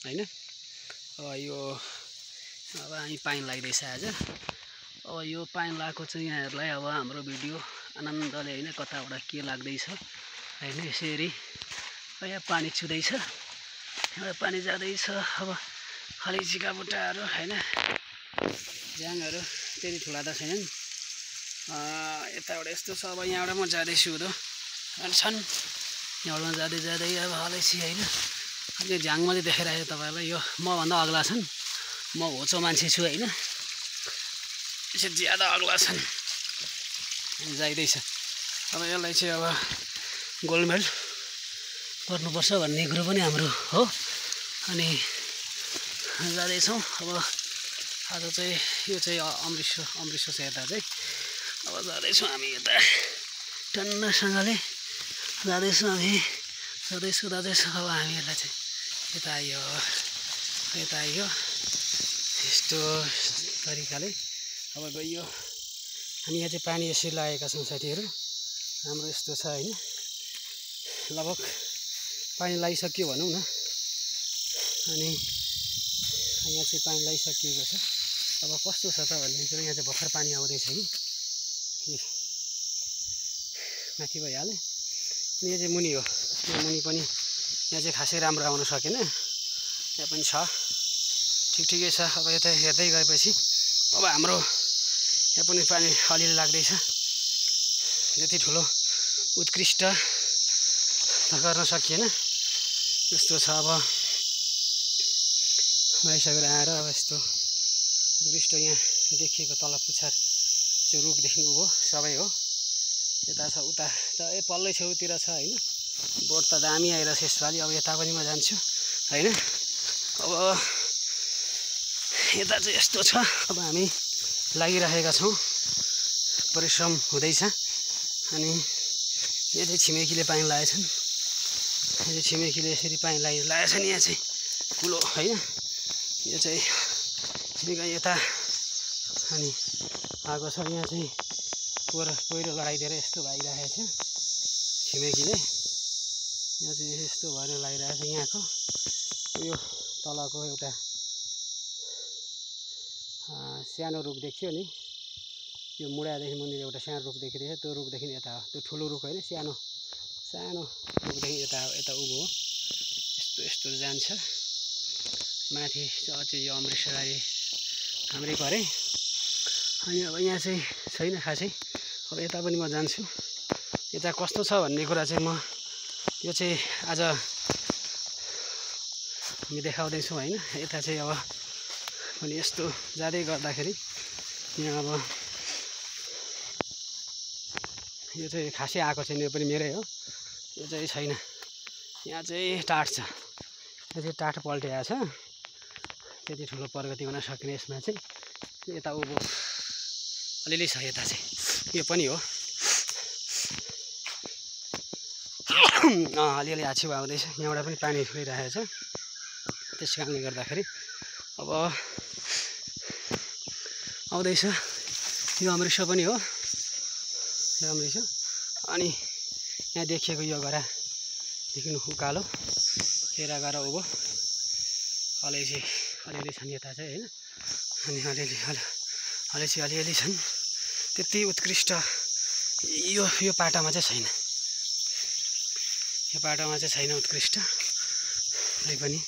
हैन। अब यो अब हामी पानी लाग्दैछ आज। अब यो पानी लगाएको चाहिँ यहाँहरूलाई अब हाम्रो भिडियो आनन्दले हैन कताबाट के लाग्दैछ हैन। यसरी यहाँ पानी छुँदैछ, यहाँ पानी जाँदैछ। अब अलैँचीका बुट्टाहरू हैन, झ्याङहरू त्यति ठुला त छैनन्। यताबाट यस्तो छ। अब यहाँबाट म जाँदैछु हुँदो छन्, यहाँबाट म जाँदै जाँदै अब अलैँची हैन। यो झ्याङ मात्रै देखाइरहेको तपाईँहरूलाई, यो मभन्दा अग्ला छन्। म होचो मान्छे छु हैन, यसरी ज्यादा अग्ला छन्, जाइँदैछ। अब यसलाई चाहिँ अब गोलमेल गर्नुपर्छ भन्ने कुरो पनि हाम्रो हो। अनि जाँदैछौँ। अब आज चाहिँ यो चाहिँ अमृतसर छ यता चाहिँ। अब जाँदैछौँ हामी यता टन्नसँगले जाँदैछौँ हामी, जाँदैछौँ। अब हामीहरूलाई चाहिँ यता आइयो यस्तो तरिकाले अब गइयो। हामी यहाँ चाहिँ पानी यसरी लागेका छौँ साथीहरू, हाम्रो यस्तो छ हैन। लगभग पानी लागिसक्यो भनौँ न। अनि यहाँ चाहिँ पानी लागिसकिएको छ। अब कस्तो छ त भन्ने कुरो, यहाँ चाहिँ भर्खर पानी आउँदैछ कि माथि भइहाल्यो। अनि यो चाहिँ मुनि हो, यो मुनि पनि यहाँ चाहिँ खासै राम्रो आउन सकेन, यहाँ पनि छ ठिकै छ। अब यता हेर्दै गएपछि अब हाम्रो यहाँ पनि पानी अलिअलि लाग्दैछ। त्यति ठुलो उत्कृष्ट त गर्न सकिएन, यस्तो छ। अब लगाइसकेर आएर अब यस्तो उत्कृष्ट यहाँ देखिएको तल पुच्छार चाहिँ रुखदेखि उँभो सबै हो। यता छ, उता त पल्लै छेउतिर छ हैन। बोट त दामी आइरहेछ यसपालि। अब यता पनि म जान्छु हैन। अब यता चाहिँ यस्तो छ। अब हामी लागिरहेका छौँ, परिश्रम हुँदैछ। अनि यो चाहिँ छिमेकीले पानी लगाएछन्, यो चाहिँ छिमेकीले यसरी पानी लगाएछन्। यहाँ चाहिँ ठुलो हैन, यो चाहिँ छिमेकी यता अनि आएको छ। यहाँ चाहिँ पहिरो लगाइदिएर यस्तो भइरहेछ छिमेकीले, यहाँ चाहिँ यस्तो भएर लगाइरहेछ। यहाँको यो तलको एउटा सानो रुख देखियो नि, यो मुढादेखि मुनि एउटा सानो रुख देखिरहेछ। त्यो रुखदेखि यता हो, त्यो ठुलो रुख होइन, सानो रुखदेखि यता उँभो हो। यस्तो जान्छ माथि अझै यो अमृतसरी हाम्रै परे। अनि अब यहाँ चाहिँ छैन खासै। अब यता पनि म जान्छु, यता कस्तो छ भन्ने कुरा चाहिँ म यो चाहिँ आज हामी देखाउँदैछौँ हैन। यता चाहिँ अब अनि यस्तो जाँदै गर्दाखेरि यहाँ अब यो चाहिँ खासै आएको छैन, यो पनि मेरै हो। यो चाहिँ छैन, यहाँ चाहिँ टाट छ, यो चाहिँ टाट पल्टिएको छ। त्यति ठुलो प्रगति हुन सक्ने यसमा चाहिँ यता उँभो अलिअलि छ। यता चाहिँ यो पनि हो, अलिअलि आछ्यु आउँदैछ। यहाँबाट पनि पानी छोडिरहेको छ, त्यस कारणले गर्दाखेरि अब आउँदैछ। यो अमृतसर पनि हो, यो अमृतसर। अनि यहाँ देखिएको यो गरादेखि उकालो तेह्र गरा उँभो अलैँची अलिअलि छन् यता चाहिँ हैन। अनि अलैँची अलिअलि छन्, त्यति उत्कृष्ट यो पाटामा चाहिँ छैन, यो पाटामा चाहिँ छैन उत्कृष्ट। तैपनि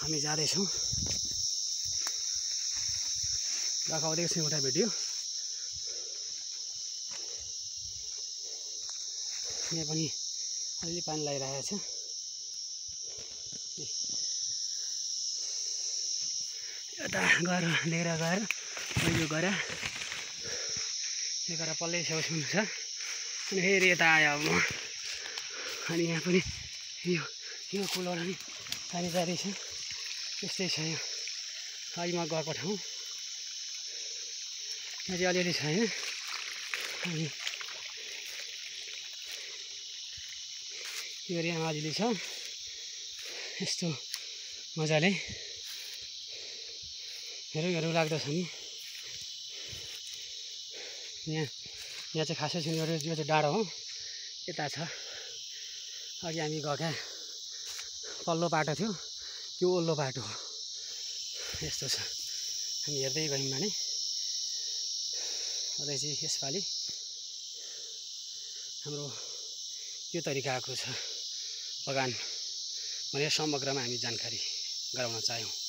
हामी जाँदैछौँ, देखाउँदैछु एउटा भिडियो। यहाँ पनि अलिअलि पानी लागिरहेको छ। यता गएर लिएर गएर यो गरा पल्लै छेउछाउ छ। अनि फेरि यता आयो अब म। अनि यहाँ पनि यो कुलोबाट नि पानी जाँदैछ, यस्तै छ यो अघि म गएको ठाउँ। यहाँ चाहिँ अलिअलि छ हैन। अनि यो यहाँ अलिअलि छ, यस्तो मजाले हेरौँ लाग्दो छ नि। यहाँ चाहिँ खासै छैन, यो चाहिँ डाँडो हो, यता छ। अघि हामी गएका पल्लो बाटो थियो, यो ओल्लो बाटो यस्तो छ। हामी हेर्दै गयौँ भने अझै चाहिँ यसपालि हाम्रो यो तरिकाको छ बगान भनेर समग्रमा हामी जानकारी गराउन चाह्यौँ।